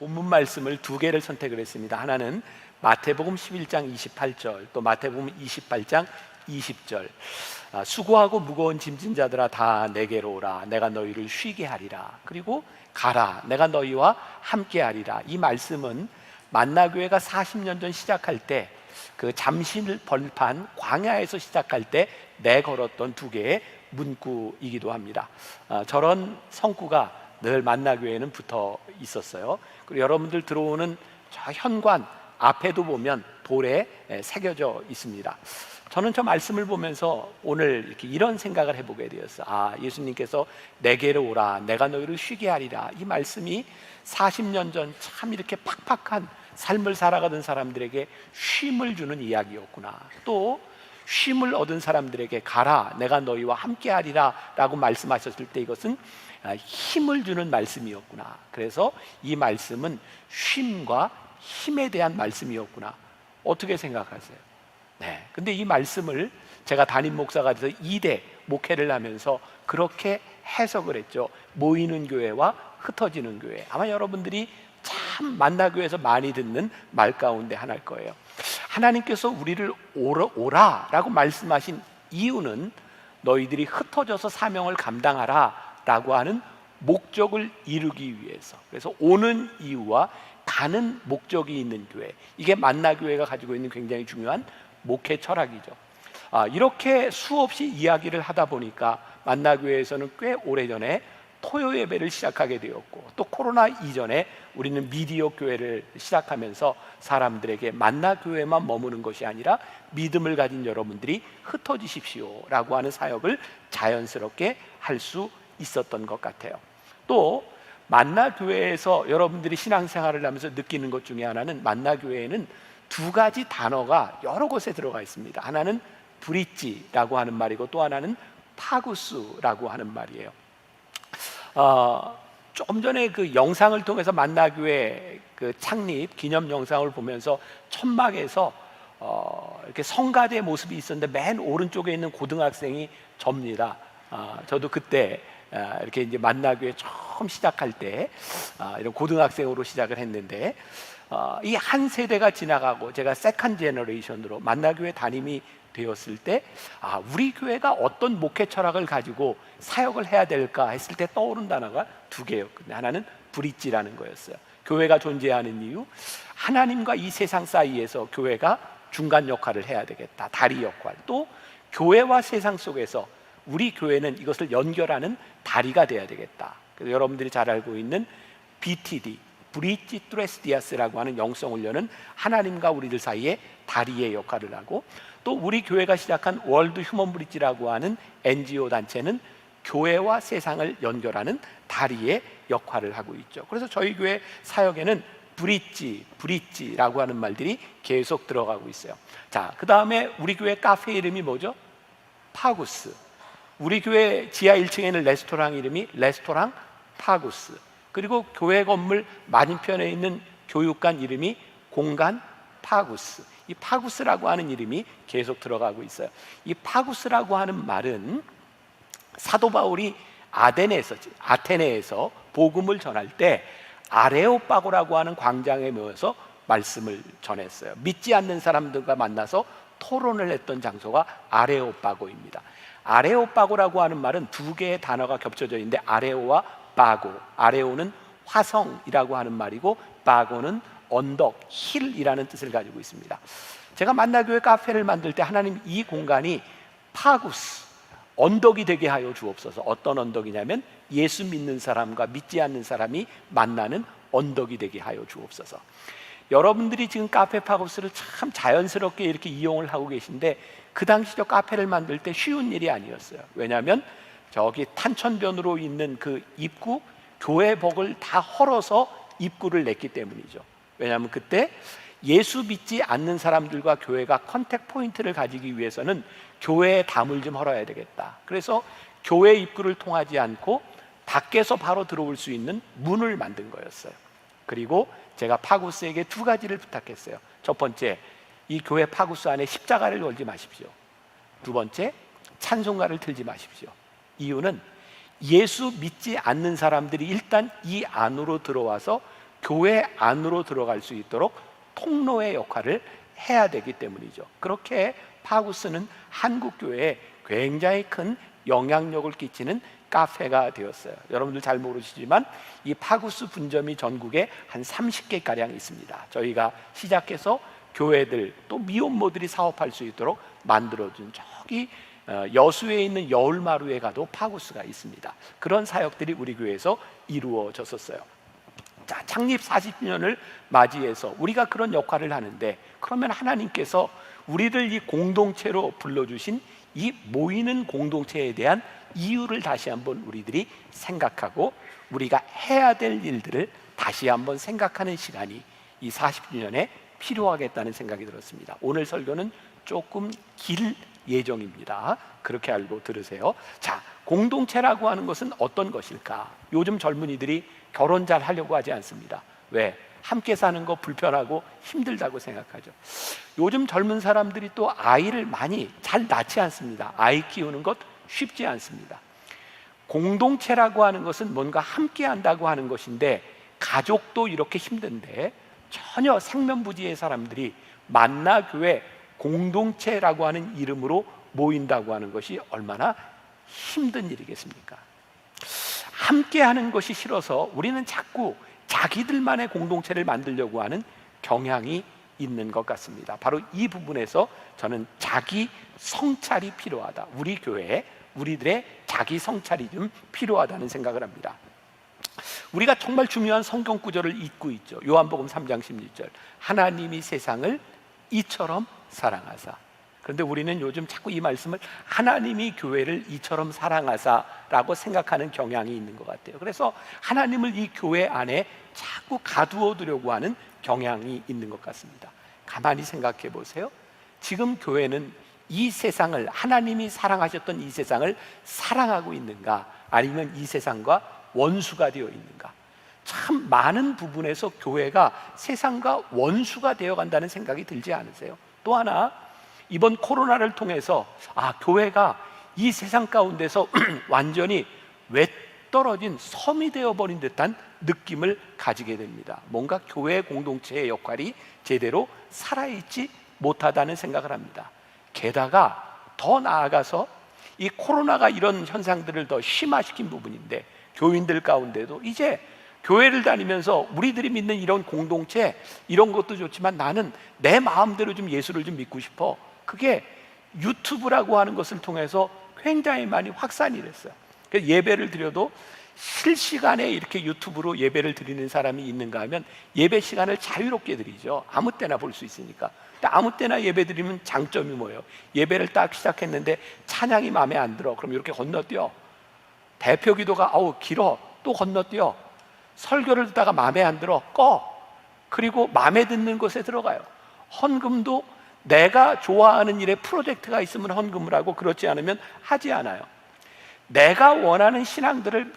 본문 말씀을 두 개를 선택을 했습니다. 하나는 마태복음 11장 28절, 또 마태복음 28장 20절. 수고하고 무거운 짐진 자들아 다 내게로 오라, 내가 너희를 쉬게 하리라. 그리고 가라, 내가 너희와 함께 하리라. 이 말씀은 만나교회가 40년 전 시작할 때, 그 잠실 벌판 광야에서 시작할 때 내걸었던 두 개의 문구이기도 합니다. 저런 성구가 늘 만나교회에는 붙어 있었어요. 그리고 여러분들 들어오는 저 현관 앞에도 보면 돌에 새겨져 있습니다. 저는 저 말씀을 보면서 오늘 이렇게 이런 생각을 해보게 되었어요. 예수님께서 내게로 오라, 내가 너희를 쉬게 하리라. 이 말씀이 40년 전 참 이렇게 팍팍한 삶을 살아가던 사람들에게 쉼을 주는 이야기였구나. 또 쉼을 얻은 사람들에게 가라, 내가 너희와 함께 하리라 라고 말씀하셨을 때 이것은 힘을 주는 말씀이었구나. 그래서 이 말씀은 쉼과 힘에 대한 말씀이었구나. 어떻게 생각하세요? 네. 근데 이 말씀을 제가 담임 목사가 돼서 2대 목회를 하면서 그렇게 해석을 했죠. 모이는 교회와 흩어지는 교회. 아마 여러분들이 참 만나교회에서 많이 듣는 말 가운데 하나일 거예요. 하나님께서 우리를 오라라고 말씀하신 이유는 너희들이 흩어져서 사명을 감당하라 라고 하는 목적을 이루기 위해서. 그래서 오는 이유와 가는 목적이 있는 교회, 이게 만나교회가 가지고 있는 굉장히 중요한 목회 철학이죠. 이렇게 수없이 이야기를 하다 보니까 만나교회에서는 꽤 오래전에 토요 예배를 시작하게 되었고, 또 코로나 이전에 우리는 미디어 교회를 시작하면서 사람들에게 만나교회만 머무는 것이 아니라 믿음을 가진 여러분들이 흩어지십시오 라고 하는 사역을 자연스럽게 할 수 있었던 것 같아요. 또 만나교회에서 여러분들이 신앙생활을 하면서 느끼는 것 중에 하나는, 만나교회에는 두 가지 단어가 여러 곳에 들어가 있습니다. 하나는 브릿지라고 하는 말이고, 또 하나는 파구스라고 하는 말이에요. 조금 전에 그 영상을 통해서 만나교회 그 창립 기념 영상을 보면서 천막에서 이렇게 성가대 모습이 있었는데 맨 오른쪽에 있는 고등학생이 접니다. 저도 그때 이렇게 이제 만나교회 처음 시작할 때 이런 고등학생으로 시작을 했는데, 이 한 세대가 지나가고 제가 세컨 제너레이션으로 만나교회 담임이 되었을 때 우리 교회가 어떤 목회 철학을 가지고 사역을 해야 될까 했을 때 떠오른 단어가 두 개였거든요. 하나는 브릿지라는 거였어요. 교회가 존재하는 이유, 하나님과 이 세상 사이에서 교회가 중간 역할을 해야 되겠다, 다리 역할. 또 교회와 세상 속에서 우리 교회는 이것을 연결하는 다리가 돼야 되겠다. 그래서 여러분들이 잘 알고 있는 BTD, 브릿지 트레스디아스라고 하는 영성훈련은 하나님과 우리들 사이에 다리의 역할을 하고, 또 우리 교회가 시작한 월드 휴먼 브릿지라고 하는 NGO 단체는 교회와 세상을 연결하는 다리의 역할을 하고 있죠. 그래서 저희 교회 사역에는 브릿지라고 하는 말들이 계속 들어가고 있어요. 자, 그 다음에 우리 교회 카페 이름이 뭐죠? 파구스. 우리 교회 지하 1층에는 레스토랑 이름이 레스토랑 파구스. 그리고 교회 건물 맞은편에 있는 교육관 이름이 공간 파구스. 이 파구스라고 하는 이름이 계속 들어가고 있어요. 이 파구스라고 하는 말은 사도 바울이 아테네에서 복음을 전할 때 아레오빠고라고 하는 광장에 모여서 말씀을 전했어요. 믿지 않는 사람들과 만나서 토론을 했던 장소가 아레오빠고입니다. 아레오빠고라고 하는 말은 두 개의 단어가 겹쳐져 있는데, 아레오와 빠고, 아레오는 화성이라고 하는 말이고 빠고는 언덕, 힐이라는 뜻을 가지고 있습니다. 제가 만나교회 카페를 만들 때 하나님 이 공간이 파구스, 언덕이 되게 하여 주옵소서. 어떤 언덕이냐면 예수 믿는 사람과 믿지 않는 사람이 만나는 언덕이 되게 하여 주옵소서. 여러분들이 지금 카페 파구스를 참 자연스럽게 이렇게 이용을 하고 계신데, 그 당시 저 카페를 만들 때 쉬운 일이 아니었어요. 왜냐하면 저기 탄천변으로 있는 그 입구, 교회복을 다 헐어서 입구를 냈기 때문이죠. 왜냐하면 그때 예수 믿지 않는 사람들과 교회가 컨택 포인트를 가지기 위해서는 교회의 담을 좀 헐어야 되겠다. 그래서 교회 입구를 통하지 않고 밖에서 바로 들어올 수 있는 문을 만든 거였어요. 그리고 제가 파구스에게 두 가지를 부탁했어요. 첫 번째, 이 교회 파구스 안에 십자가를 걸지 마십시오. 두 번째, 찬송가를 틀지 마십시오. 이유는 예수 믿지 않는 사람들이 일단 이 안으로 들어와서 교회 안으로 들어갈 수 있도록 통로의 역할을 해야 되기 때문이죠. 그렇게 파구스는 한국 교회에 굉장히 큰 영향력을 끼치는 카페가 되었어요. 여러분들 잘 모르시지만 이 파구스 분점이 전국에 한 30개가량 있습니다. 저희가 시작해서 교회들 또 미혼모들이 사업할 수 있도록 만들어준 저기 여수에 있는 여울마루에 가도 파구스가 있습니다. 그런 사역들이 우리 교회에서 이루어졌었어요. 자, 창립 40주년을 맞이해서 우리가 그런 역할을 하는데, 그러면 하나님께서 우리를 이 공동체로 불러주신 이 모이는 공동체에 대한 이유를 다시 한번 우리들이 생각하고 우리가 해야 될 일들을 다시 한번 생각하는 시간이 이 40주년에 필요하겠다는 생각이 들었습니다. 오늘 설교는 조금 길 예정입니다. 그렇게 알고 들으세요. 자, 공동체라고 하는 것은 어떤 것일까? 요즘 젊은이들이 결혼 잘 하려고 하지 않습니다. 왜? 함께 사는 거 불편하고 힘들다고 생각하죠. 요즘 젊은 사람들이 또 아이를 많이 잘 낳지 않습니다. 아이 키우는 것 쉽지 않습니다. 공동체라고 하는 것은 뭔가 함께 한다고 하는 것인데, 가족도 이렇게 힘든데 전혀 생면부지의 사람들이 만나교회 공동체라고 하는 이름으로 모인다고 하는 것이 얼마나 힘든 일이겠습니까? 함께 하는 것이 싫어서 우리는 자꾸 자기들만의 공동체를 만들려고 하는 경향이 있는 것 같습니다. 바로 이 부분에서 저는 자기 성찰이 필요하다. 우리 교회에 우리들의 자기 성찰이 좀 필요하다는 생각을 합니다. 우리가 정말 중요한 성경 구절을 잊고 있죠. 요한복음 3장 16절, 하나님이 세상을 이처럼 사랑하사. 그런데 우리는 요즘 자꾸 이 말씀을 하나님이 교회를 이처럼 사랑하사라고 생각하는 경향이 있는 것 같아요. 그래서 하나님을 이 교회 안에 자꾸 가두어 두려고 하는 경향이 있는 것 같습니다. 가만히 생각해 보세요. 지금 교회는 이 세상을, 하나님이 사랑하셨던 이 세상을 사랑하고 있는가, 아니면 이 세상과 원수가 되어 있는가? 참 많은 부분에서 교회가 세상과 원수가 되어 간다는 생각이 들지 않으세요? 또 하나, 이번 코로나를 통해서 교회가 이 세상 가운데서 완전히 외떨어진 섬이 되어버린 듯한 느낌을 가지게 됩니다. 뭔가 교회 공동체의 역할이 제대로 살아있지 못하다는 생각을 합니다. 게다가 더 나아가서 이 코로나가 이런 현상들을 더 심화시킨 부분인데, 교인들 가운데도 이제 교회를 다니면서 우리들이 믿는 이런 공동체, 이런 것도 좋지만 나는 내 마음대로 좀 예수를 좀 믿고 싶어. 그게 유튜브라고 하는 것을 통해서 굉장히 많이 확산이 됐어요. 그래서 예배를 드려도 실시간에 이렇게 유튜브로 예배를 드리는 사람이 있는가 하면 예배 시간을 자유롭게 드리죠. 아무 때나 볼 수 있으니까. 근데 아무 때나 예배 드리면 장점이 뭐예요? 예배를 딱 시작했는데 찬양이 마음에 안 들어. 그럼 이렇게 건너뛰어. 대표 기도가 길어. 또 건너뛰어. 설교를 듣다가 마음에 안 들어. 꺼. 그리고 마음에 드는 곳에 들어가요. 헌금도 내가 좋아하는 일에 프로젝트가 있으면 헌금을 하고, 그렇지 않으면 하지 않아요. 내가 원하는 신앙들을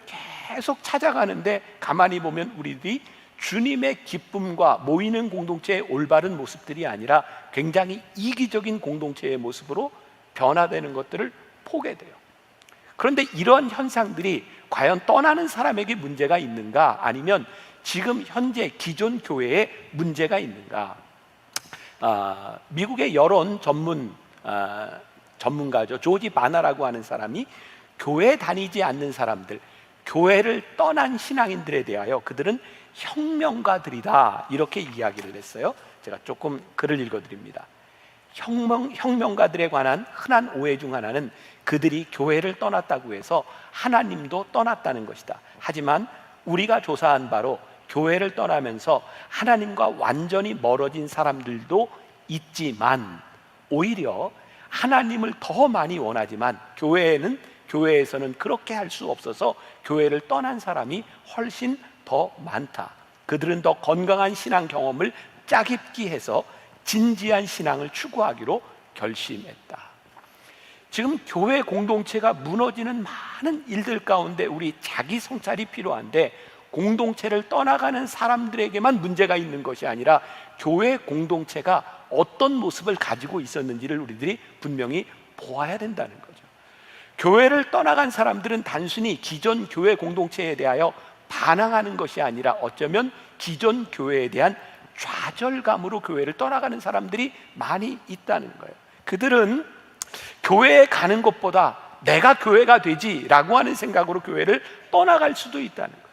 계속 찾아가는데, 가만히 보면 우리들이 주님의 기쁨과 모이는 공동체의 올바른 모습들이 아니라 굉장히 이기적인 공동체의 모습으로 변화되는 것들을 보게 돼요. 그런데 이런 현상들이 과연 떠나는 사람에게 문제가 있는가, 아니면 지금 현재 기존 교회에 문제가 있는가? 미국의 여론 전문가죠. 조지 바나라고 하는 사람이 교회 다니지 않는 사람들, 교회를 떠난 신앙인들에 대하여 그들은 혁명가들이다, 이렇게 이야기를 했어요. 제가 조금 글을 읽어드립니다. 혁명가들에 관한 흔한 오해 중 하나는 그들이 교회를 떠났다고 해서 하나님도 떠났다는 것이다. 하지만 우리가 조사한 바로 교회를 떠나면서 하나님과 완전히 멀어진 사람들도 있지만, 오히려 하나님을 더 많이 원하지만 교회에서는 그렇게 할 수 없어서 교회를 떠난 사람이 훨씬 더 많다. 그들은 더 건강한 신앙 경험을 짜깁기 해서 진지한 신앙을 추구하기로 결심했다. 지금 교회 공동체가 무너지는 많은 일들 가운데 우리 자기 성찰이 필요한데, 공동체를 떠나가는 사람들에게만 문제가 있는 것이 아니라 교회 공동체가 어떤 모습을 가지고 있었는지를 우리들이 분명히 보아야 된다는 거죠. 교회를 떠나간 사람들은 단순히 기존 교회 공동체에 대하여 반항하는 것이 아니라 어쩌면 기존 교회에 대한 좌절감으로 교회를 떠나가는 사람들이 많이 있다는 거예요. 그들은 교회에 가는 것보다 내가 교회가 되지라고 하는 생각으로 교회를 떠나갈 수도 있다는 거예요.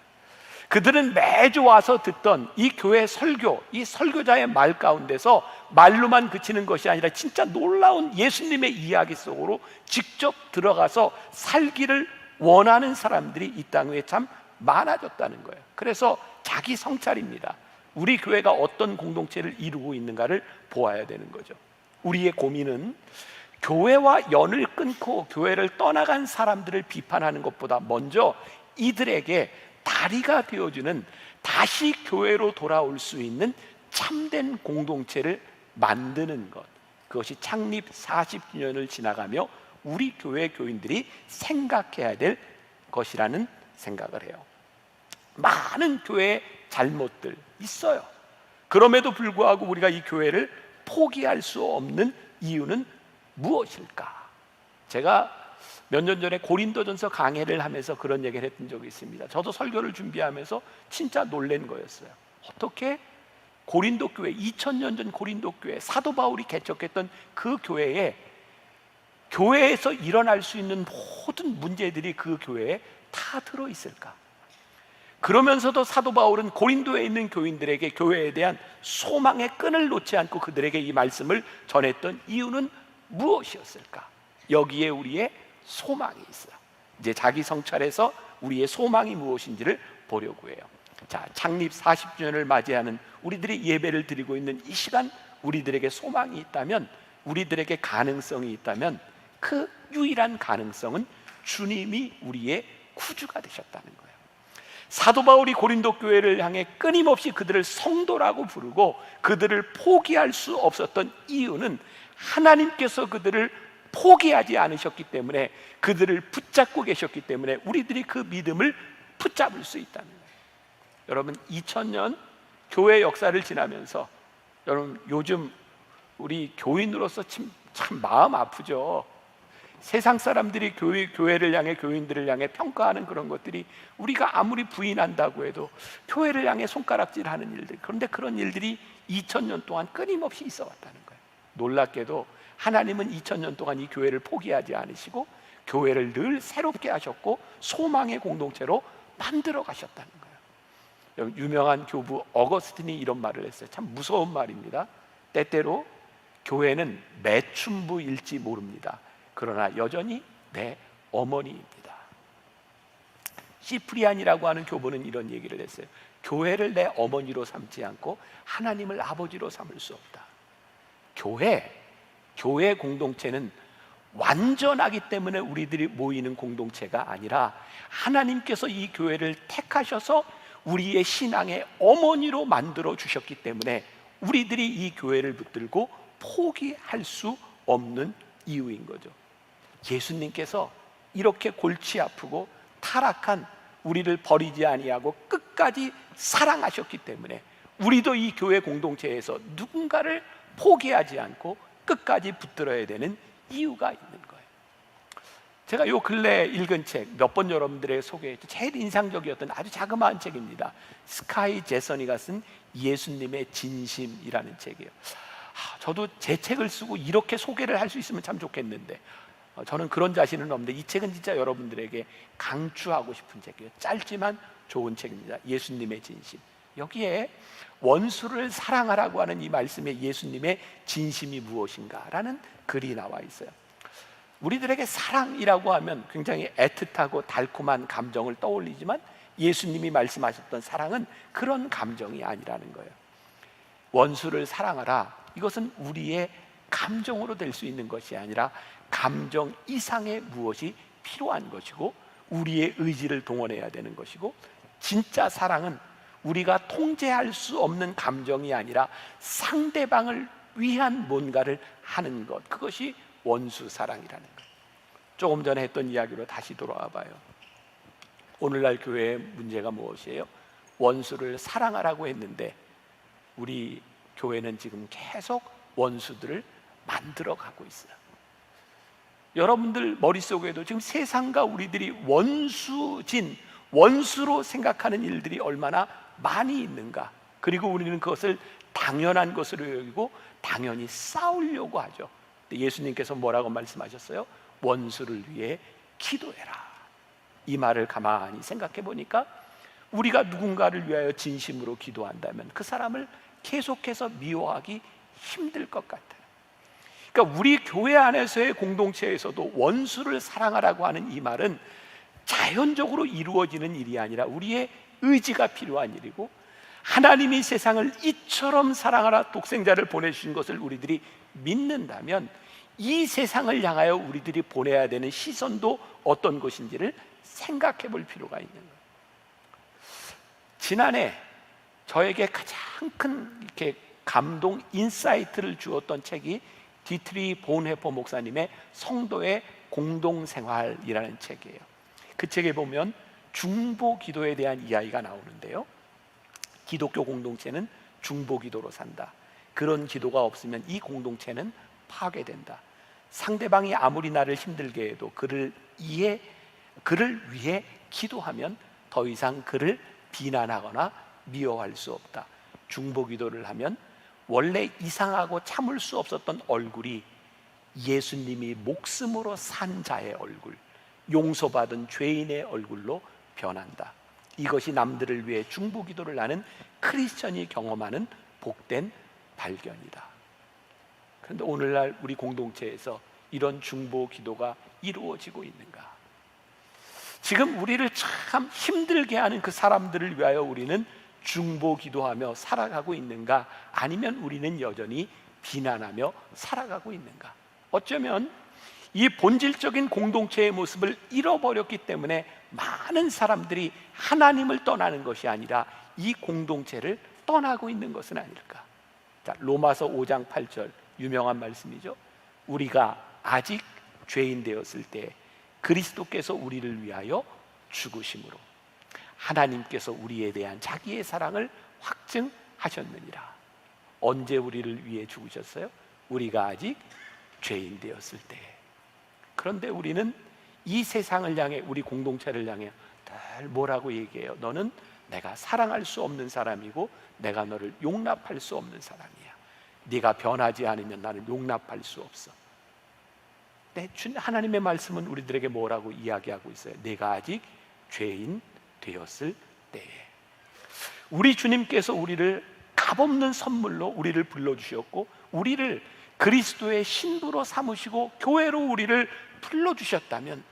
그들은 매주 와서 듣던 이 교회 설교, 이 설교자의 말 가운데서 말로만 그치는 것이 아니라 진짜 놀라운 예수님의 이야기 속으로 직접 들어가서 살기를 원하는 사람들이 이 땅 위에 참 많아졌다는 거예요. 그래서 자기 성찰입니다. 우리 교회가 어떤 공동체를 이루고 있는가를 보아야 되는 거죠. 우리의 고민은 교회와 연을 끊고 교회를 떠나간 사람들을 비판하는 것보다 먼저 이들에게 다리가 되어주는, 다시 교회로 돌아올 수 있는 참된 공동체를 만드는 것, 그것이 창립 40주년을 지나가며 우리 교회 교인들이 생각해야 될 것이라는 생각을 해요. 많은 교회의 잘못들 있어요. 그럼에도 불구하고 우리가 이 교회를 포기할 수 없는 이유는 무엇일까? 제가 몇 년 전에 고린도전서 강해를 하면서 그런 얘기를 했던 적이 있습니다. 저도 설교를 준비하면서 진짜 놀란 거였어요. 어떻게 고린도 교회, 2000년 전 고린도 교회, 사도 바울이 개척했던 그 교회에, 교회에서 일어날 수 있는 모든 문제들이 그 교회에 다 들어있을까? 그러면서도 사도 바울은 고린도에 있는 교인들에게 교회에 대한 소망의 끈을 놓지 않고 그들에게 이 말씀을 전했던 이유는 무엇이었을까? 여기에 우리의 소망이 있어요. 이제 자기 성찰에서 우리의 소망이 무엇인지를 보려고 해요. 자, 창립 40주년을 맞이하는 우리들이 예배를 드리고 있는 이 시간, 우리들에게 소망이 있다면, 우리들에게 가능성이 있다면, 그 유일한 가능성은 주님이 우리의 구주가 되셨다는 거예요. 사도 바울이 고린도 교회를 향해 끊임없이 그들을 성도라고 부르고 그들을 포기할 수 없었던 이유는 하나님께서 그들을 포기하지 않으셨기 때문에, 그들을 붙잡고 계셨기 때문에 우리들이 그 믿음을 붙잡을 수 있다는 거예요. 여러분, 2000년 교회 역사를 지나면서 여러분, 요즘 우리 교인으로서 참 마음 아프죠. 세상 사람들이 교회를 향해, 교인들을 향해 평가하는 그런 것들이, 우리가 아무리 부인한다고 해도 교회를 향해 손가락질하는 일들, 그런데 그런 일들이 2000년 동안 끊임없이 있어 왔다는 거예요. 놀랍게도 하나님은 2000년 동안 이 교회를 포기하지 않으시고 교회를 늘 새롭게 하셨고 소망의 공동체로 만들어 가셨다는 거예요. 유명한 교부 어거스틴이 이런 말을 했어요. 참 무서운 말입니다. 때때로 교회는 매춘부일지 모릅니다. 그러나 여전히 내 어머니입니다. 시프리안이라고 하는 교부는 이런 얘기를 했어요. 교회를 내 어머니로 삼지 않고 하나님을 아버지로 삼을 수 없다. 교회 공동체는 완전하기 때문에 우리들이 모이는 공동체가 아니라 하나님께서 이 교회를 택하셔서 우리의 신앙의 어머니로 만들어 주셨기 때문에 우리들이 이 교회를 붙들고 포기할 수 없는 이유인 거죠. 예수님께서 이렇게 골치 아프고 타락한 우리를 버리지 아니하고 끝까지 사랑하셨기 때문에 우리도 이 교회 공동체에서 누군가를 포기하지 않고 끝까지 붙들어야 되는 이유가 있는 거예요. 제가 요 근래 읽은 책 몇 번 여러분들에게 소개했죠. 제일 인상적이었던 아주 자그마한 책입니다. 스카이 제서니가 쓴 예수님의 진심이라는 책이에요. 저도 제 책을 쓰고 이렇게 소개를 할 수 있으면 참 좋겠는데 저는 그런 자신은 없는데 이 책은 진짜 여러분들에게 강추하고 싶은 책이에요. 짧지만 좋은 책입니다. 예수님의 진심. 여기에 원수를 사랑하라고 하는 이 말씀에 예수님의 진심이 무엇인가라는 글이 나와 있어요. 우리들에게 사랑이라고 하면 굉장히 애틋하고 달콤한 감정을 떠올리지만 예수님이 말씀하셨던 사랑은 그런 감정이 아니라는 거예요. 원수를 사랑하라, 이것은 우리의 감정으로 될 수 있는 것이 아니라 감정 이상의 무엇이 필요한 것이고 우리의 의지를 동원해야 되는 것이고, 진짜 사랑은 우리가 통제할 수 없는 감정이 아니라 상대방을 위한 뭔가를 하는 것, 그것이 원수 사랑이라는 것. 조금 전에 했던 이야기로 다시 돌아와 봐요. 오늘날 교회의 문제가 무엇이에요? 원수를 사랑하라고 했는데 우리 교회는 지금 계속 원수들을 만들어 가고 있어요. 여러분들 머릿속에도 지금 세상과 우리들이 원수로 생각하는 일들이 얼마나 많이 있는가? 그리고 우리는 그것을 당연한 것으로 여기고 당연히 싸우려고 하죠. 예수님께서 뭐라고 말씀하셨어요? 원수를 위해 기도해라. 이 말을 가만히 생각해 보니까 우리가 누군가를 위하여 진심으로 기도한다면 그 사람을 계속해서 미워하기 힘들 것 같아요. 그러니까 우리 교회 안에서의 공동체에서도 원수를 사랑하라고 하는 이 말은 자연적으로 이루어지는 일이 아니라 우리의 의지가 필요한 일이고, 하나님이 세상을 이처럼 사랑하라 독생자를 보내주신 것을 우리들이 믿는다면 이 세상을 향하여 우리들이 보내야 되는 시선도 어떤 것인지를 생각해 볼 필요가 있는 거예요. 지난해 저에게 가장 큰 이렇게 감동 인사이트를 주었던 책이 디트리 본헤퍼 목사님의 성도의 공동생활이라는 책이에요. 그 책에 보면 중보 기도에 대한 이야기가 나오는데요, 기독교 공동체는 중보 기도로 산다. 그런 기도가 없으면 이 공동체는 파괴된다. 상대방이 아무리 나를 힘들게 해도 그를 위해 기도하면 더 이상 그를 비난하거나 미워할 수 없다. 중보 기도를 하면 원래 이상하고 참을 수 없었던 얼굴이 예수님이 목숨으로 산 자의 얼굴, 용서받은 죄인의 얼굴로 변한다. 이것이 남들을 위해 중보 기도를 하는 크리스천이 경험하는 복된 발견이다. 그런데 오늘날 우리 공동체에서 이런 중보 기도가 이루어지고 있는가? 지금 우리를 참 힘들게 하는 그 사람들을 위하여 우리는 중보 기도하며 살아가고 있는가? 아니면 우리는 여전히 비난하며 살아가고 있는가? 어쩌면 이 본질적인 공동체의 모습을 잃어버렸기 때문에 많은 사람들이 하나님을 떠나는 것이 아니라 이 공동체를 떠나고 있는 것은 아닐까? 자, 로마서 5장 8절 유명한 말씀이죠. 우리가 아직 죄인 되었을 때 그리스도께서 우리를 위하여 죽으심으로 하나님께서 우리에 대한 자기의 사랑을 확증하셨느니라. 언제 우리를 위해 죽으셨어요? 우리가 아직 죄인 되었을 때. 그런데 우리는 이 세상을 향해, 우리 공동체를 향해 늘 뭐라고 얘기해요? 너는 내가 사랑할 수 없는 사람이고 내가 너를 용납할 수 없는 사람이야. 네가 변하지 않으면 나는 용납할 수 없어. 하나님의 말씀은 우리들에게 뭐라고 이야기하고 있어요? 내가 아직 죄인 되었을 때에. 우리 주님께서 우리를 값없는 선물로 우리를 불러주셨고 우리를 그리스도의 신부로 삼으시고 교회로 우리를 불러주셨다면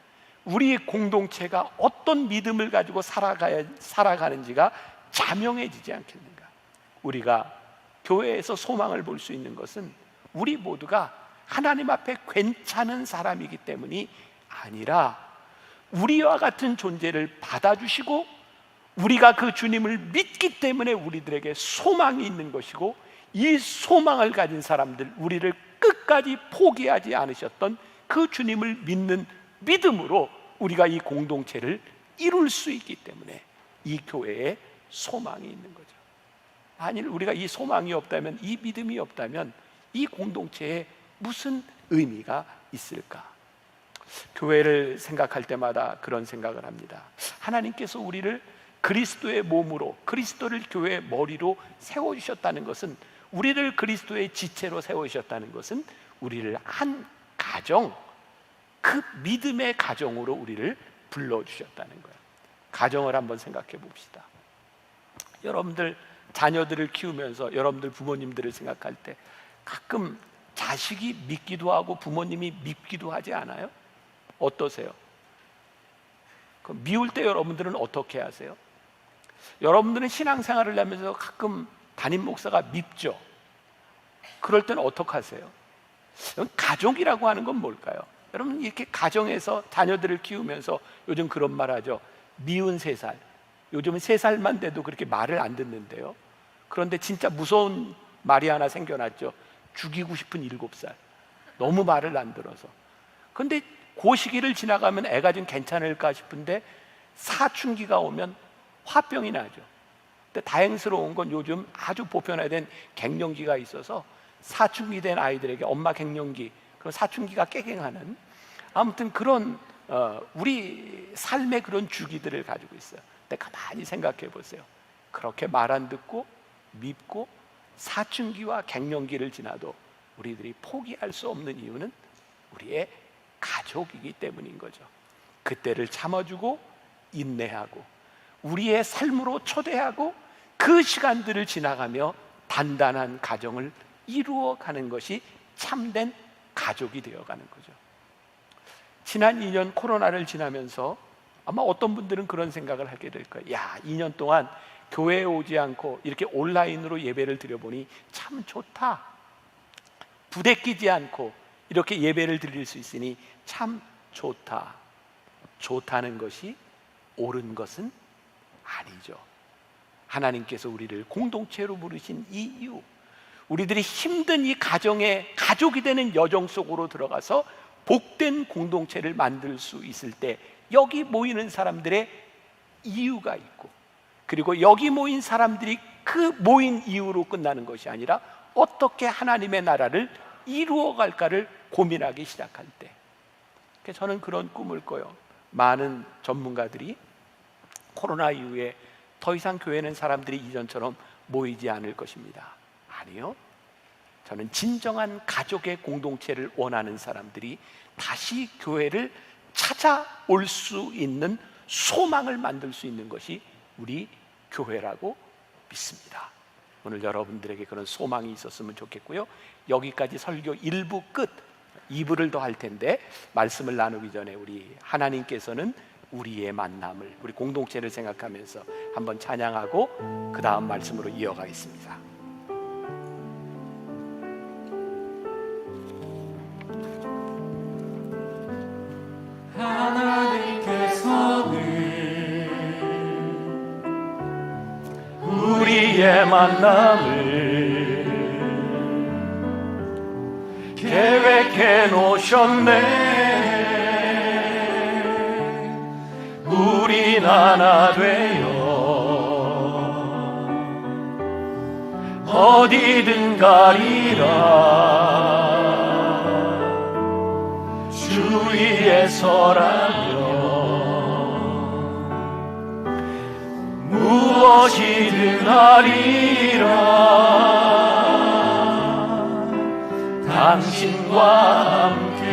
우리의 공동체가 어떤 믿음을 가지고 살아가는지가 자명해지지 않겠는가? 우리가 교회에서 소망을 볼 수 있는 것은 우리 모두가 하나님 앞에 괜찮은 사람이기 때문이 아니라 우리와 같은 존재를 받아주시고 우리가 그 주님을 믿기 때문에 우리들에게 소망이 있는 것이고, 이 소망을 가진 사람들, 우리를 끝까지 포기하지 않으셨던 그 주님을 믿는 믿음으로 우리가 이 공동체를 이룰 수 있기 때문에 이 교회에 소망이 있는 거죠. 만일 우리가 이 소망이 없다면, 이 믿음이 없다면 이 공동체에 무슨 의미가 있을까? 교회를 생각할 때마다 그런 생각을 합니다. 하나님께서 우리를 그리스도의 몸으로, 그리스도를 교회의 머리로 세워주셨다는 것은, 우리를 그리스도의 지체로 세우셨다는 것은 우리를 한 가정, 그 믿음의 가정으로 우리를 불러주셨다는 거예요. 가정을 한번 생각해 봅시다. 여러분들 자녀들을 키우면서 여러분들 부모님들을 생각할 때 가끔 자식이 믿기도 하고 부모님이 믿기도 하지 않아요? 어떠세요? 미울 때 여러분들은 어떻게 하세요? 여러분들은 신앙생활을 하면서 가끔 담임 목사가 밉죠? 그럴 때는 어떻게 하세요? 가족이라고 하는 건 뭘까요? 여러분, 이렇게 가정에서 자녀들을 키우면서 요즘 그런 말 하죠. 미운 3살. 요즘은 3살만 돼도 그렇게 말을 안 듣는데요. 그런데 진짜 무서운 말이 하나 생겨났죠. 죽이고 싶은 7살. 너무 말을 안 들어서. 그런데 그 시기를 지나가면 애가 좀 괜찮을까 싶은데 사춘기가 오면 화병이 나죠. 근데 다행스러운 건 요즘 아주 보편화된 갱년기가 있어서 사춘기 된 아이들에게 엄마 갱년기, 그런 사춘기가 깨갱하는, 아무튼 그런 우리 삶의 그런 주기들을 가지고 있어요. 근데 가만히 생각해 보세요. 그렇게 말 안 듣고 밉고 사춘기와 갱년기를 지나도 우리들이 포기할 수 없는 이유는 우리의 가족이기 때문인 거죠. 그때를 참아주고 인내하고 우리의 삶으로 초대하고 그 시간들을 지나가며 단단한 가정을 이루어가는 것이 참된 가족이 되어가는 거죠. 지난 2년 코로나를 지나면서 아마 어떤 분들은 그런 생각을 하게 될 거예요. 야, 2년 동안 교회에 오지 않고 이렇게 온라인으로 예배를 드려보니 참 좋다. 부대끼지 않고 이렇게 예배를 드릴 수 있으니 참 좋다. 좋다는 것이 옳은 것은 아니죠. 하나님께서 우리를 공동체로 부르신 이 이유, 우리들이 힘든 이 가정의 가족이 되는 여정 속으로 들어가서 복된 공동체를 만들 수 있을 때 여기 모이는 사람들의 이유가 있고, 그리고 여기 모인 사람들이 그 모인 이유로 끝나는 것이 아니라 어떻게 하나님의 나라를 이루어 갈까를 고민하기 시작할 때, 저는 그런 꿈을 꿔요. 많은 전문가들이 코로나 이후에 더 이상 교회는 사람들이 이전처럼 모이지 않을 것입니다. 아니요, 저는 진정한 가족의 공동체를 원하는 사람들이 다시 교회를 찾아올 수 있는 소망을 만들 수 있는 것이 우리 교회라고 믿습니다. 오늘 여러분들에게 그런 소망이 있었으면 좋겠고요. 여기까지 설교 1부 끝, 2부를 더 할 텐데 말씀을 나누기 전에 우리 하나님께서는 우리의 만남을, 우리 공동체를 생각하면서 한번 찬양하고 그 다음 말씀으로 이어가겠습니다. 하나님께서는 우리의 만남을 계획해 놓으셨네. 우린 하나 되어 어디든 가리라. 주 위에 서라면 무엇이든 하리라. 당신과 함께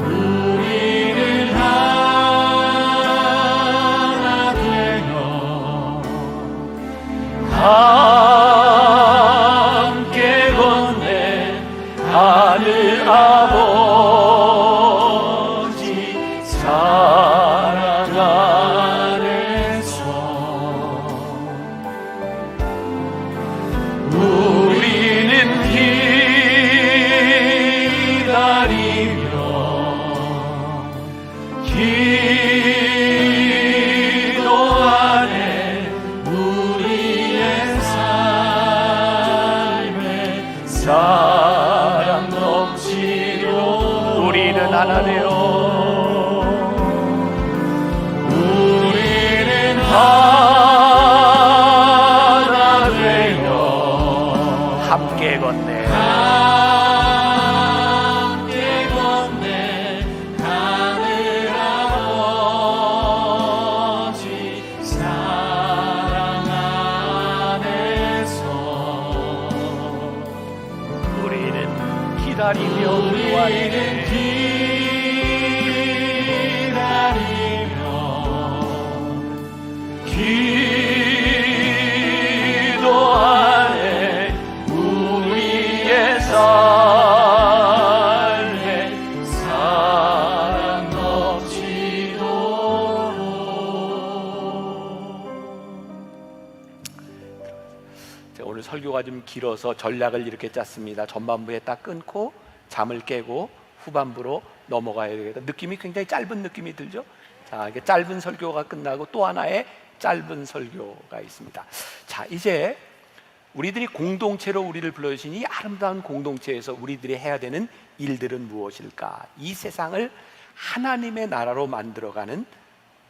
우리는 하나 되어 함께 건네 하늘 아버지 사랑 안에서 우리는 기다리며 기도하네. 우리의 삶에 사랑 넘치도록 우리는 하나 되어 우리는 하나 되어 함께 걷네. 함께 건네 하늘 아버지 사랑 안에서 우리는 기다리며 우리는 기다리며 기도하네. 우리의 삶에 사랑 넘치도록. 오늘 설교가 좀 길어서 전략을 이렇게 짰습니다. 전반부에 딱 끊고 잠을 깨고 후반부로 넘어가야 되겠다. 느낌이 굉장히 짧은 느낌이 들죠? 자, 이게 짧은 설교가 끝나고 또 하나의 짧은 설교가 있습니다. 자, 이제 우리들이 공동체로 우리를 불러주신 이 아름다운 공동체에서 우리들이 해야 되는 일들은 무엇일까? 이 세상을 하나님의 나라로 만들어가는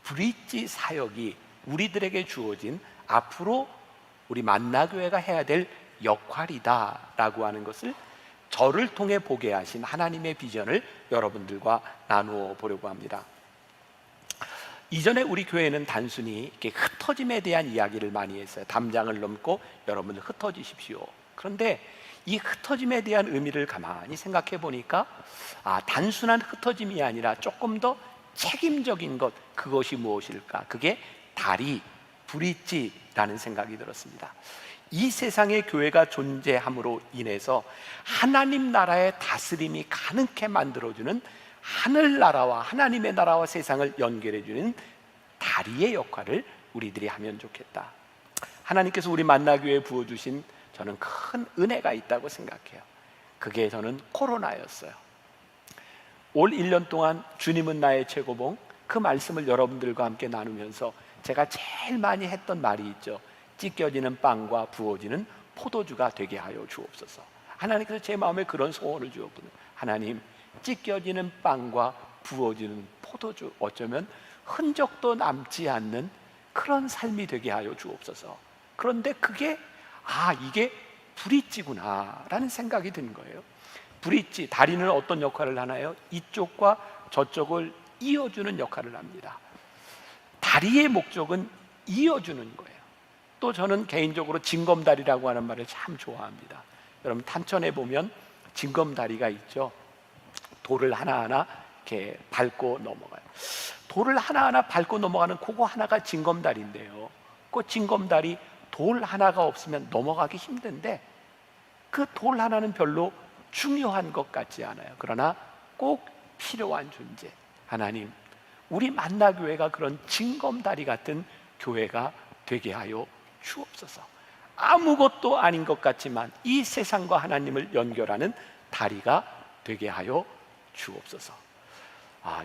브릿지 사역이 우리들에게 주어진 앞으로 우리 만나교회가 해야 될 역할이다라고 하는 것을 저를 통해 보게 하신 하나님의 비전을 여러분들과 나누어 보려고 합니다. 이전에 우리 교회는 단순히 이렇게 흩어짐에 대한 이야기를 많이 했어요. 담장을 넘고 여러분들 흩어지십시오. 그런데 이 흩어짐에 대한 의미를 가만히 생각해 보니까 단순한 흩어짐이 아니라 조금 더 책임적인 것, 그것이 무엇일까? 그게 다리, 브릿지라는 생각이 들었습니다. 이 세상에 교회가 존재함으로 인해서 하나님 나라의 다스림이 가능케 만들어주는 하늘나라와 하나님의 나라와 세상을 연결해주는 다리의 역할을 우리들이 하면 좋겠다. 하나님께서 우리 만나교회에 부어주신 저는 큰 은혜가 있다고 생각해요. 그게 저는 코로나였어요. 올 1년 동안 주님은 나의 최고봉, 그 말씀을 여러분들과 함께 나누면서 제가 제일 많이 했던 말이 있죠. 찢겨지는 빵과 부어지는 포도주가 되게 하여 주옵소서. 하나님께서 제 마음에 그런 소원을 주었거든요. 하나님, 찢겨지는 빵과 부어지는 포도주, 어쩌면 흔적도 남지 않는 그런 삶이 되게 하여 주옵소서. 그런데 그게 이게 브릿지구나 라는 생각이 든 거예요. 브릿지, 다리는 어떤 역할을 하나요? 이쪽과 저쪽을 이어주는 역할을 합니다. 다리의 목적은 이어주는 거예요. 또 저는 개인적으로 징검다리라고 하는 말을 참 좋아합니다. 여러분 탄천에 보면 징검다리가 있죠. 돌을 하나하나 이렇게 밟고 넘어가요. 돌을 하나하나 밟고 넘어가는 그거 하나가 징검다리인데요. 그 징검다리 돌 하나가 없으면 넘어가기 힘든데 그 돌 하나는 별로 중요한 것 같지 않아요. 그러나 꼭 필요한 존재. 하나님, 우리 만나교회가 그런 징검다리 같은 교회가 되게 하여 주옵소서. 아무것도 아닌 것 같지만 이 세상과 하나님을 연결하는 다리가 되게 하여 주옵소서.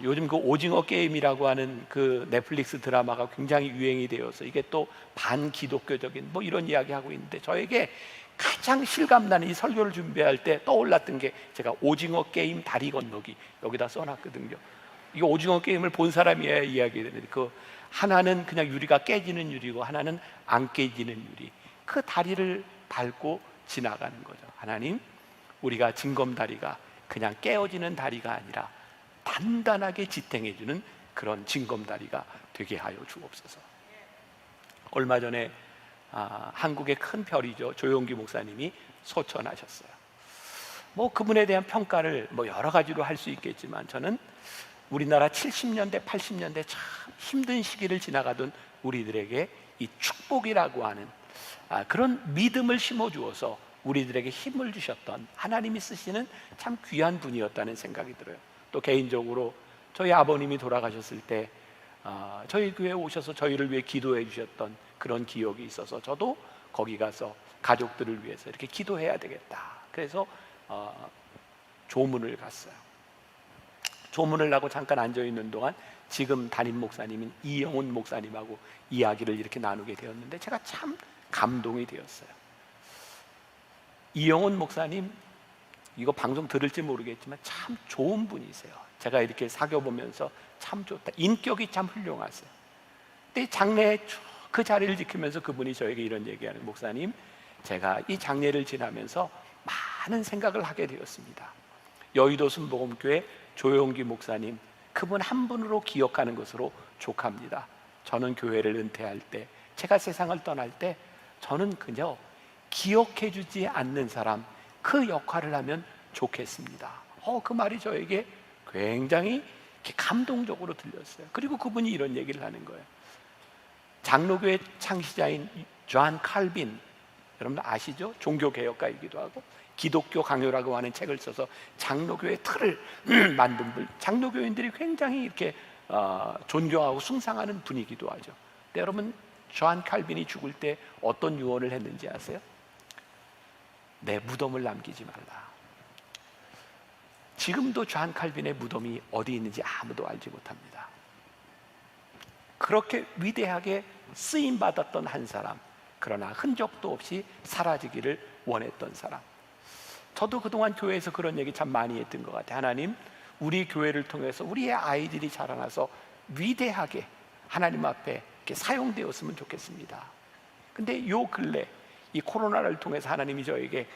요즘 그 오징어 게임이라고 하는 그 넷플릭스 드라마가 굉장히 유행이 되어서 이게 또 반기독교적인 뭐 이런 이야기 하고 있는데, 저에게 가장 실감나는 이 설교를 준비할 때 떠올랐던 게 제가 오징어 게임 다리 건너기 여기다 써놨거든요. 이 오징어 게임을 본 사람이어야 이야기되는데, 그 하나는 그냥 유리가 깨지는 유리고 하나는 안 깨지는 유리, 그 다리를 밟고 지나가는 거죠. 하나님, 우리가 징검다리가 그냥 깨어지는 다리가 아니라 단단하게 지탱해주는 그런 징검다리가 되게 하여 주옵소서. 얼마 전에 한국의 큰 별이죠, 조용기 목사님이 소천하셨어요. 뭐 그분에 대한 평가를 뭐 여러 가지로 할 수 있겠지만, 저는 우리나라 70년대 80년대 참 힘든 시기를 지나가던 우리들에게 이 축복이라고 하는 그런 믿음을 심어주어서 우리들에게 힘을 주셨던 하나님이 쓰시는 참 귀한 분이었다는 생각이 들어요. 또 개인적으로 저희 아버님이 돌아가셨을 때 저희 교회에 오셔서 저희를 위해 기도해 주셨던 그런 기억이 있어서 저도 거기 가서 가족들을 위해서 이렇게 기도해야 되겠다. 그래서 조문을 갔어요. 조문을 하고 잠깐 앉아있는 동안 지금 담임 목사님인 이영훈 목사님하고 이야기를 이렇게 나누게 되었는데 제가 참 감동이 되었어요. 이영훈 목사님, 이거 방송 들을지 모르겠지만 참 좋은 분이세요. 제가 이렇게 사귀어보면서 참 좋다, 인격이 참 훌륭하세요. 근데 장례에 그 자리를 지키면서 그분이 저에게 이런 얘기하는, 목사님, 제가 이 장례를 지나면서 많은 생각을 하게 되었습니다. 여의도 순복음교회 조용기 목사님, 그분 한 분으로 기억하는 것으로 족합니다. 저는 교회를 은퇴할 때, 제가 세상을 떠날 때 저는 그저 기억해 주지 않는 사람, 그 역할을 하면 좋겠습니다. 그 말이 저에게 굉장히 감동적으로 들렸어요. 그리고 그분이 이런 얘기를 하는 거예요. 장로교의 창시자인 존 칼빈, 여러분 아시죠? 종교개혁가이기도 하고 기독교 강요라고 하는 책을 써서 장로교의 틀을 만든 분, 장로교인들이 굉장히 이렇게 존경하고 숭상하는 분이기도 하죠. 근데 여러분, 존 칼빈이 죽을 때 어떤 유언을 했는지 아세요? 내 무덤을 남기지 말라. 지금도 존 칼빈의 무덤이 어디 있는지 아무도 알지 못합니다. 그렇게 위대하게 쓰임받았던 한 사람, 그러나 흔적도 없이 사라지기를 원했던 사람. 저도 그동안 교회에서 그런 얘기 참 많이 했던 것 같아요. 하나님, 우리 교회를 통해서 우리의 아이들이 자라나서 위대하게 하나님 앞에 이렇게 사용되었으면 좋겠습니다. 근데 요 근래 이 코로나를 통해서 하나님이 저에게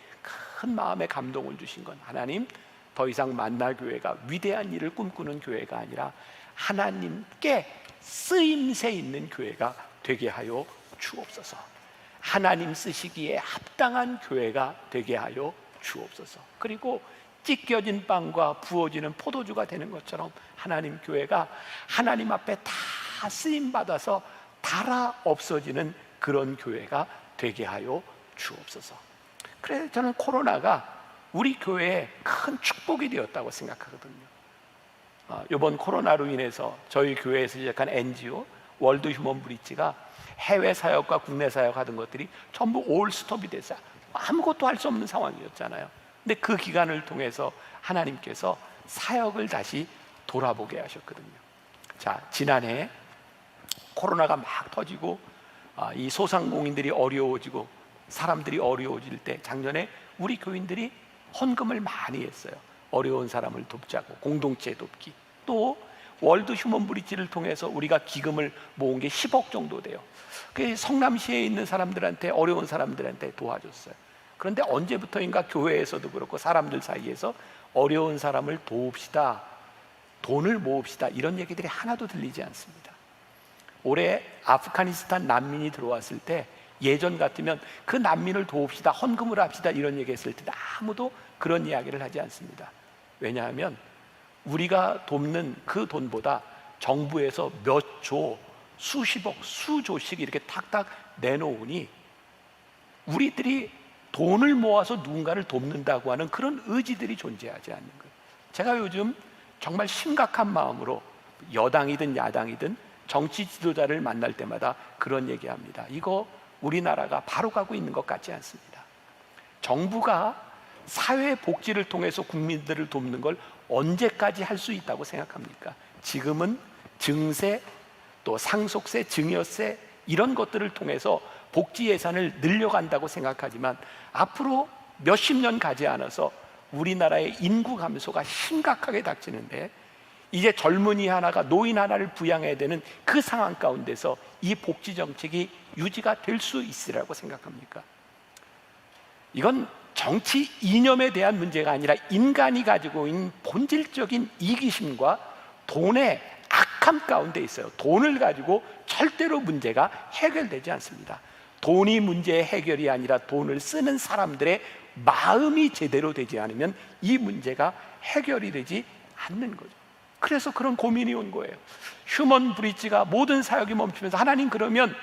큰 마음의 감동을 주신 건, 하나님, 더 이상 만나교회가 위대한 일을 꿈꾸는 교회가 아니라 하나님께 쓰임새 있는 교회가 되게 하여 주옵소서. 하나님 쓰시기에 합당한 교회가 되게 하여 주옵소서. 그리고 찢겨진 빵과 부어지는 포도주가 되는 것처럼 하나님 교회가 하나님 앞에 다 쓰임받아서 달아 없어지는 그런 교회가 되게 하여 주옵소서. 그래서 저는 코로나가 우리 교회에 큰 축복이 되었다고 생각하거든요. 이번 코로나로 인해서 저희 교회에서 시작한 NGO 월드 휴먼 브릿지가 해외 사역과 국내 사역 하던 것들이 전부 올 스톱이 돼서 아무것도 할 수 없는 상황이었잖아요. 근데 그 기간을 통해서 하나님께서 사역을 다시 돌아보게 하셨거든요. 자, 지난해 코로나가 막 터지고 이 소상공인들이 어려워지고 사람들이 어려워질 때 작년에 우리 교인들이 헌금을 많이 했어요. 어려운 사람을 돕자고, 공동체 돕기. 또 월드 휴먼 브릿지를 통해서 우리가 기금을 모은 게 10억 정도 돼요. 그 성남시에 있는 사람들한테, 어려운 사람들한테 도와줬어요. 그런데 언제부터인가 교회에서도 그렇고 사람들 사이에서 어려운 사람을 도웁시다, 돈을 모읍시다, 이런 얘기들이 하나도 들리지 않습니다. 올해 아프가니스탄 난민이 들어왔을 때 예전 같으면 그 난민을 도웁시다, 헌금을 합시다, 이런 얘기 했을 때 아무도 그런 이야기를 하지 않습니다. 왜냐하면 우리가 돕는 그 돈보다 정부에서 몇 조, 수십억, 수조씩 이렇게 탁탁 내놓으니 우리들이 돈을 모아서 누군가를 돕는다고 하는 그런 의지들이 존재하지 않는 거예요. 제가 요즘 정말 심각한 마음으로 여당이든 야당이든 정치 지도자를 만날 때마다 그런 얘기합니다. 이거 우리나라가 바로 가고 있는 것 같지 않습니다. 정부가 사회복지를 통해서 국민들을 돕는 걸 언제까지 할 수 있다고 생각합니까? 지금은 증세, 또 상속세, 증여세 이런 것들을 통해서 복지 예산을 늘려간다고 생각하지만 앞으로 몇십 년 가지 않아서 우리나라의 인구 감소가 심각하게 닥치는데 이제 젊은이 하나가 노인 하나를 부양해야 되는 그 상황 가운데서 이 복지 정책이 유지가 될 수 있으라고 생각합니까? 이건 정치 이념에 대한 문제가 아니라 인간이 가지고 있는 본질적인 이기심과 돈의 악함 가운데 있어요. 돈을 가지고 절대로 문제가 해결되지 않습니다. 돈이 문제의 해결이 아니라 돈을 쓰는 사람들의 마음이 제대로 되지 않으면 이 문제가 해결이 되지 않는 거죠. 그래서 그런 고민이 온 거예요. 휴먼 브릿지가 모든 사역이 멈추면서 하나님, 그러면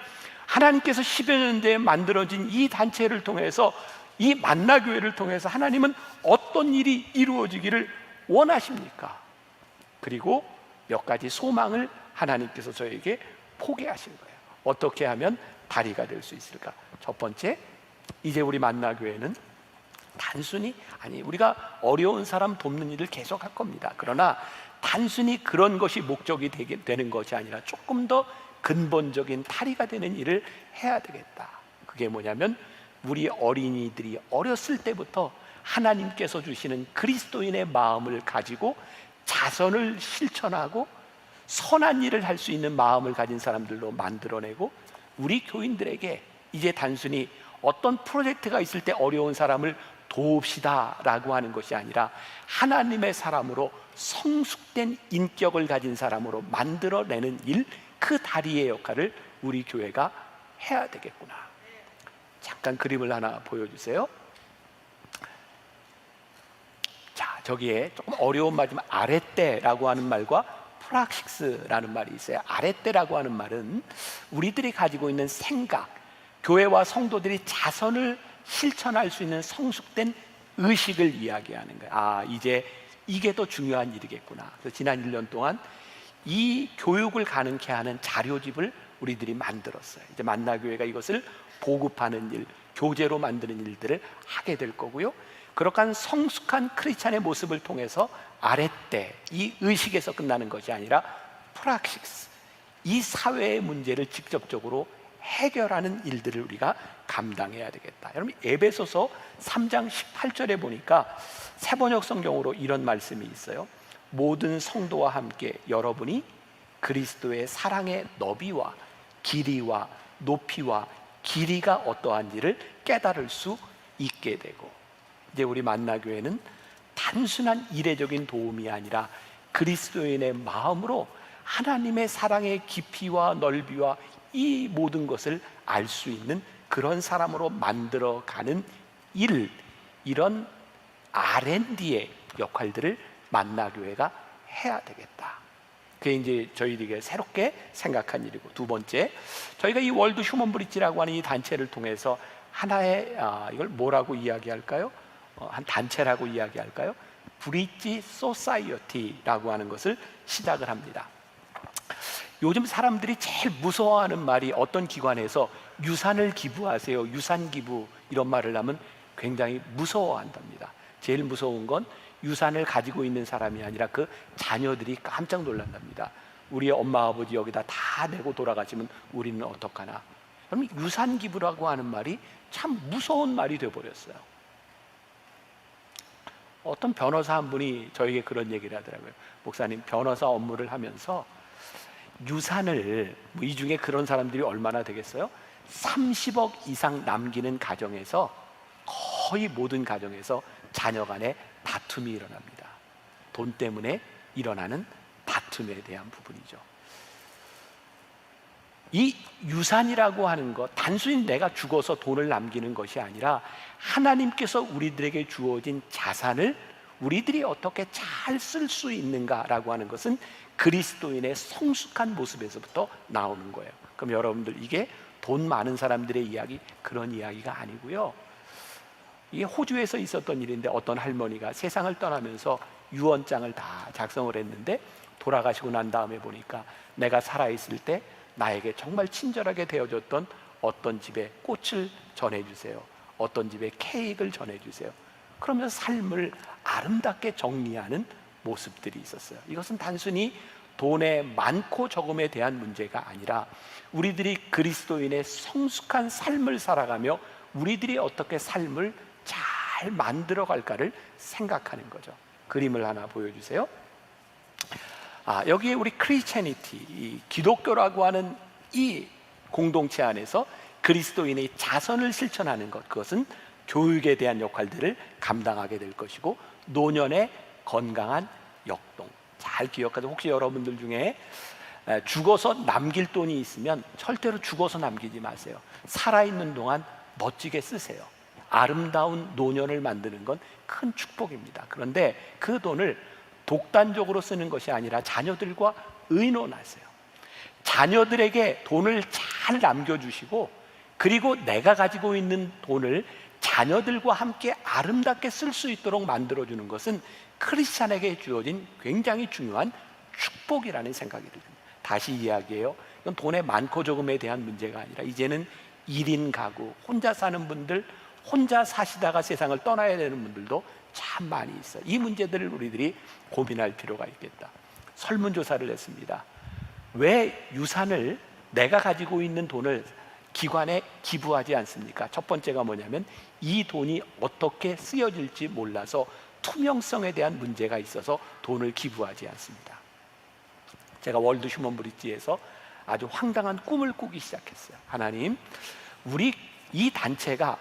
하나님께서 10여 년 전에 만들어진 이 단체를 통해서, 이 만나교회를 통해서 하나님은 어떤 일이 이루어지기를 원하십니까? 그리고 몇 가지 소망을 하나님께서 저에게 포기하신 거예요. 어떻게 하면 다리가 될 수 있을까? 첫 번째, 이제 우리 만나교회는 단순히, 우리가 어려운 사람 돕는 일을 계속 할 겁니다. 그러나 단순히 그런 것이 목적이 되는 것이 아니라 조금 더 근본적인 다리가 되는 일을 해야 되겠다. 그게 뭐냐면 우리 어린이들이 어렸을 때부터 하나님께서 주시는 그리스도인의 마음을 가지고 자선을 실천하고 선한 일을 할 수 있는 마음을 가진 사람들로 만들어내고, 우리 교인들에게 이제 단순히 어떤 프로젝트가 있을 때 어려운 사람을 도웁시다 라고 하는 것이 아니라 하나님의 사람으로 성숙된 인격을 가진 사람으로 만들어내는 일, 그 다리의 역할을 우리 교회가 해야 되겠구나. 잠깐 그림을 하나 보여주세요. 자, 저기에 조금 어려운 말이지만 아랫대라고 하는 말과 프락식스라는 말이 있어요. 아랫대라고 하는 말은 우리들이 가지고 있는 생각, 교회와 성도들이 자선을 실천할 수 있는 성숙된 의식을 이야기하는 거예요. 이제 이게 더 중요한 일이겠구나. 그래서 지난 1년 동안 이 교육을 가능케 하는 자료집을 우리들이 만들었어요. 이제 만나교회가 이것을 보급하는 일, 교재로 만드는 일들을 하게 될 거고요. 그러한 성숙한 크리스찬의 모습을 통해서 아랫대, 이 의식에서 끝나는 것이 아니라 프락식스, 이 사회의 문제를 직접적으로 해결하는 일들을 우리가 감당해야 되겠다. 여러분, 에베소서 3장 18절에 보니까 새번역 성경으로 이런 말씀이 있어요. 모든 성도와 함께 여러분이 그리스도의 사랑의 너비와 길이와 높이와 길이가 어떠한지를 깨달을 수 있게 되고, 이제 우리 만나교회는 단순한 이례적인 도움이 아니라 그리스도인의 마음으로 하나님의 사랑의 깊이와 넓이와 이 모든 것을 알 수 있는 그런 사람으로 만들어가는 이런 R&D의 역할들을 만나교회가 해야 되겠다. 그게 이제 저희들에게 새롭게 생각한 일이고, 두 번째, 저희가 이 월드 휴먼 브릿지라고 하는 이 단체를 통해서 하나의 이걸 뭐라고 이야기할까요? 한 단체라고 이야기할까요? 브릿지 소사이어티라고 하는 것을 시작을 합니다. 요즘 사람들이 제일 무서워하는 말이 어떤 기관에서 유산을 기부하세요, 유산 기부 이런 말을 하면 굉장히 무서워한답니다. 제일 무서운 건 유산을 가지고 있는 사람이 아니라 그 자녀들이 깜짝 놀란답니다. 우리의 엄마 아버지 여기다 다 내고 돌아가시면 우리는 어떡하나. 그럼 유산 기부라고 하는 말이 참 무서운 말이 되어버렸어요. 어떤 변호사 한 분이 저에게 그런 얘기를 하더라고요. 목사님, 변호사 업무를 하면서 유산을 이 중에 그런 사람들이 얼마나 되겠어요? 30억 이상 남기는 가정에서 거의 모든 가정에서 자녀 간에 다툼이 일어납니다. 돈 때문에 일어나는 다툼에 대한 부분이죠. 이 유산이라고 하는 것, 단순히 내가 죽어서 돈을 남기는 것이 아니라 하나님께서 우리들에게 주어진 자산을 우리들이 어떻게 잘 쓸 수 있는가라고 하는 것은 그리스도인의 성숙한 모습에서부터 나오는 거예요. 그럼 여러분들, 이게 돈 많은 사람들의 이야기, 그런 이야기가 아니고요. 이게 호주에서 있었던 일인데, 어떤 할머니가 세상을 떠나면서 유언장을 다 작성을 했는데, 돌아가시고 난 다음에 보니까 내가 살아있을 때 나에게 정말 친절하게 대해줬던 어떤 집에 꽃을 전해주세요, 어떤 집에 케이크를 전해주세요. 그러면서 삶을 아름답게 정리하는 모습들이 있었어요. 이것은 단순히 돈의 많고 적음에 대한 문제가 아니라 우리들이 그리스도인의 성숙한 삶을 살아가며 우리들이 어떻게 삶을 잘 만들어갈까를 생각하는 거죠. 그림을 하나 보여주세요. 여기에 우리 크리스채니티, 기독교라고 하는 이 공동체 안에서 그리스도인의 자선을 실천하는 것, 그것은 교육에 대한 역할들을 감당하게 될 것이고, 노년의 건강한 역동. 잘 기억하세요. 혹시 여러분들 중에 죽어서 남길 돈이 있으면 절대로 죽어서 남기지 마세요. 살아있는 동안 멋지게 쓰세요. 아름다운 노년을 만드는 건 큰 축복입니다. 그런데 그 돈을 독단적으로 쓰는 것이 아니라 자녀들과 의논하세요. 자녀들에게 돈을 잘 남겨주시고, 그리고 내가 가지고 있는 돈을 자녀들과 함께 아름답게 쓸 수 있도록 만들어주는 것은 크리스찬에게 주어진 굉장히 중요한 축복이라는 생각이 듭니다. 다시 이야기해요. 이건 돈의 많고 적음에 대한 문제가 아니라 이제는 1인 가구, 혼자 사는 분들, 혼자 사시다가 세상을 떠나야 되는 분들도 참 많이 있어요. 이 문제들을 우리들이 고민할 필요가 있겠다. 설문조사를 했습니다. 왜 유산을, 내가 가지고 있는 돈을 기관에 기부하지 않습니까? 첫 번째가 뭐냐면 이 돈이 어떻게 쓰여질지 몰라서 투명성에 대한 문제가 있어서 돈을 기부하지 않습니다. 제가 월드 휴먼 브릿지에서 아주 황당한 꿈을 꾸기 시작했어요. 하나님, 우리 이 단체가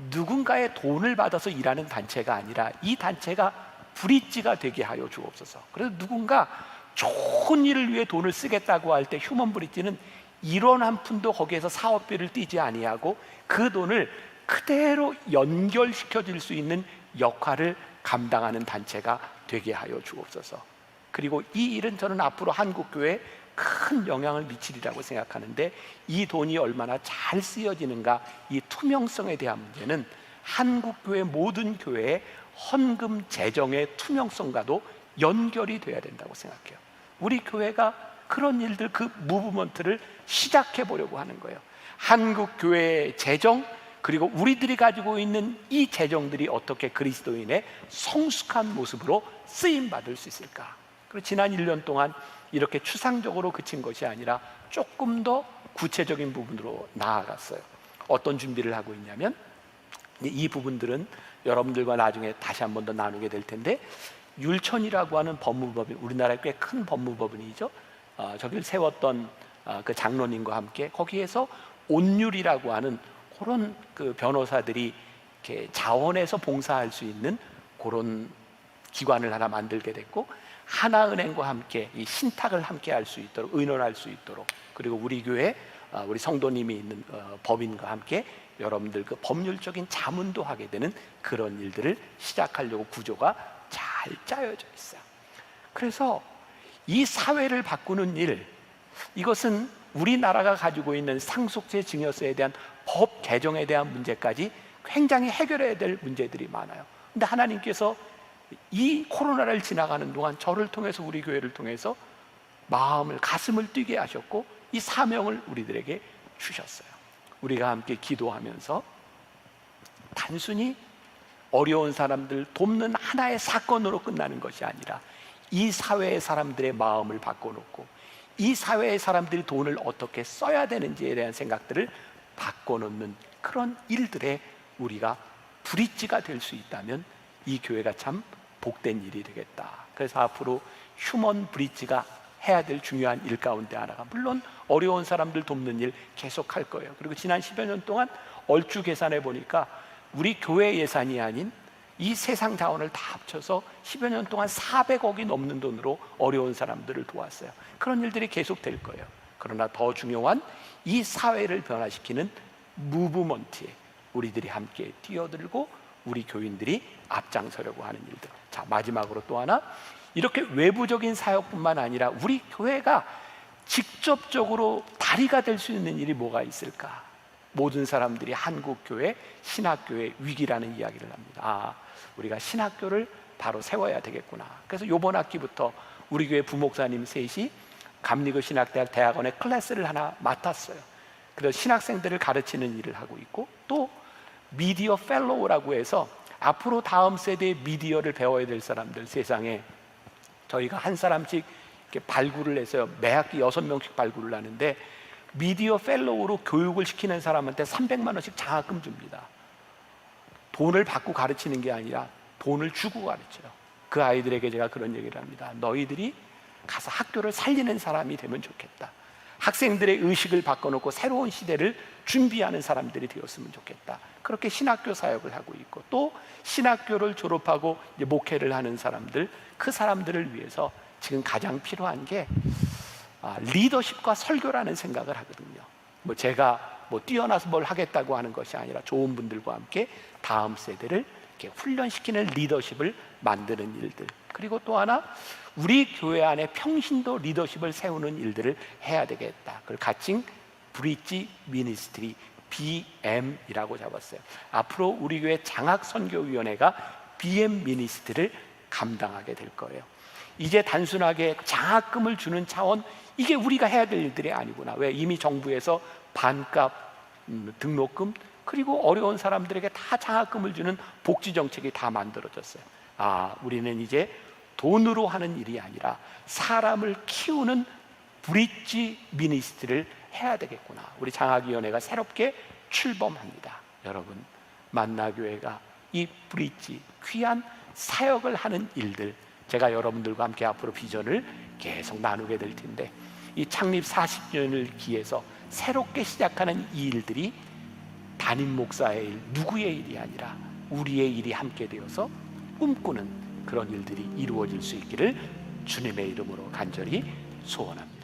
누군가의 돈을 받아서 일하는 단체가 아니라 이 단체가 브릿지가 되게 하여 주옵소서. 그래서 누군가 좋은 일을 위해 돈을 쓰겠다고 할 때 휴먼 브릿지는 1원 한 푼도 거기에서 사업비를 떼지 아니하고 그 돈을 그대로 연결시켜 줄 수 있는 역할을 감당하는 단체가 되게 하여 주옵소서. 그리고 이 일은 저는 앞으로 한국교회에 큰 영향을 미치리라고 생각하는데, 이 돈이 얼마나 잘 쓰여지는가, 이 투명성에 대한 문제는 한국교회 모든 교회의 헌금 재정의 투명성과도 연결이 돼야 된다고 생각해요. 우리 교회가 그런 일들, 그 무브먼트를 시작해 보려고 하는 거예요. 한국교회의 재정, 그리고 우리들이 가지고 있는 이 재정들이 어떻게 그리스도인의 성숙한 모습으로 쓰임받을 수 있을까. 그리고 지난 1년 동안 이렇게 추상적으로 그친 것이 아니라 조금 더 구체적인 부분으로 나아갔어요. 어떤 준비를 하고 있냐면, 이 부분들은 여러분들과 나중에 다시 한 번 더 나누게 될 텐데, 율천이라고 하는 법무법인, 우리나라의 꽤 큰 법무법인이죠. 저기를 세웠던 그 장로님과 함께 거기에서 온율이라고 하는 그런 그 변호사들이 이렇게 자원해서 봉사할 수 있는 그런 기관을 하나 만들게 됐고, 하나은행과 함께 이 신탁을 함께 할 수 있도록, 의논할 수 있도록, 그리고 우리 교회 우리 성도님이 있는 법인과 함께 여러분들 그 법률적인 자문도 하게 되는 그런 일들을 시작하려고 구조가 잘 짜여져 있어요. 그래서 이 사회를 바꾸는 일, 이것은 우리나라가 가지고 있는 상속세 증여세에 대한 법 개정에 대한 문제까지 굉장히 해결해야 될 문제들이 많아요. 근데 하나님께서 이 코로나를 지나가는 동안 저를 통해서, 우리 교회를 통해서 마음을, 가슴을 뛰게 하셨고 이 사명을 우리들에게 주셨어요. 우리가 함께 기도하면서 단순히 어려운 사람들 돕는 하나의 사건으로 끝나는 것이 아니라 이 사회의 사람들의 마음을 바꿔놓고 이 사회의 사람들이 돈을 어떻게 써야 되는지에 대한 생각들을 바꿔놓는 그런 일들에 우리가 브릿지가 될 수 있다면 이 교회가 참 복된 일이 되겠다. 그래서 앞으로 휴먼 브릿지가 해야 될 중요한 일 가운데 하나가, 물론 어려운 사람들 돕는 일 계속 할 거예요. 그리고 지난 10여 년 동안 얼추 계산해 보니까 우리 교회 예산이 아닌 이 세상 자원을 다 합쳐서 10여 년 동안 400억이 넘는 돈으로 어려운 사람들을 도왔어요. 그런 일들이 계속 될 거예요. 그러나 더 중요한 이 사회를 변화시키는 무브먼트에 우리들이 함께 뛰어들고 우리 교인들이 앞장서려고 하는 일들. 자, 마지막으로 또 하나, 이렇게 외부적인 사역뿐만 아니라 우리 교회가 직접적으로 다리가 될 수 있는 일이 뭐가 있을까? 모든 사람들이 한국교회, 신학교의 위기라는 이야기를 합니다. 우리가 신학교를 바로 세워야 되겠구나. 그래서 이번 학기부터 우리 교회 부목사님 셋이 감리교 신학대학 대학원의 클래스를 하나 맡았어요. 그래서 신학생들을 가르치는 일을 하고 있고, 또 미디어 펠로우라고 해서 앞으로 다음 세대의 미디어를 배워야 될 사람들, 세상에 저희가 한 사람씩 이렇게 발굴을 해서 매 학기 6명씩 발굴을 하는데, 미디어 펠로우로 교육을 시키는 사람한테 300만 원씩 장학금 줍니다. 돈을 받고 가르치는 게 아니라 돈을 주고 가르쳐요. 그 아이들에게 제가 그런 얘기를 합니다. 너희들이 가서 학교를 살리는 사람이 되면 좋겠다. 학생들의 의식을 바꿔놓고 새로운 시대를 준비하는 사람들이 되었으면 좋겠다. 그렇게 신학교 사역을 하고 있고, 또 신학교를 졸업하고 이제 목회를 하는 사람들, 그 사람들을 위해서 지금 가장 필요한 게 리더십과 설교라는 생각을 하거든요. 제가 뛰어나서 뭘 하겠다고 하는 것이 아니라 좋은 분들과 함께 다음 세대를 이렇게 훈련시키는 리더십을 만드는 일들, 그리고 또 하나 우리 교회 안에 평신도 리더십을 세우는 일들을 해야 되겠다. 그걸 가칭 브릿지 미니스트리, BM이라고 잡았어요. 앞으로 우리 교회 장학선교위원회가 BM 미니스트리를 감당하게 될 거예요. 이제 단순하게 장학금을 주는 차원, 이게 우리가 해야 될 일들이 아니구나. 왜? 이미 정부에서 반값 등록금, 그리고 어려운 사람들에게 다 장학금을 주는 복지 정책이 다 만들어졌어요. 우리는 이제 돈으로 하는 일이 아니라 사람을 키우는 브릿지 미니스트리를 해야 되겠구나. 우리 장학위원회가 새롭게 출범합니다. 여러분, 만나교회가 이 브릿지, 귀한 사역을 하는 일들, 제가 여러분들과 함께 앞으로 비전을 계속 나누게 될 텐데, 이 창립 40년을 기해서 새롭게 시작하는 이 일들이 담임 목사의 일, 누구의 일이 아니라 우리의 일이 함께 되어서 꿈꾸는 그런 일들이 이루어질 수 있기를 주님의 이름으로 간절히 소원합니다.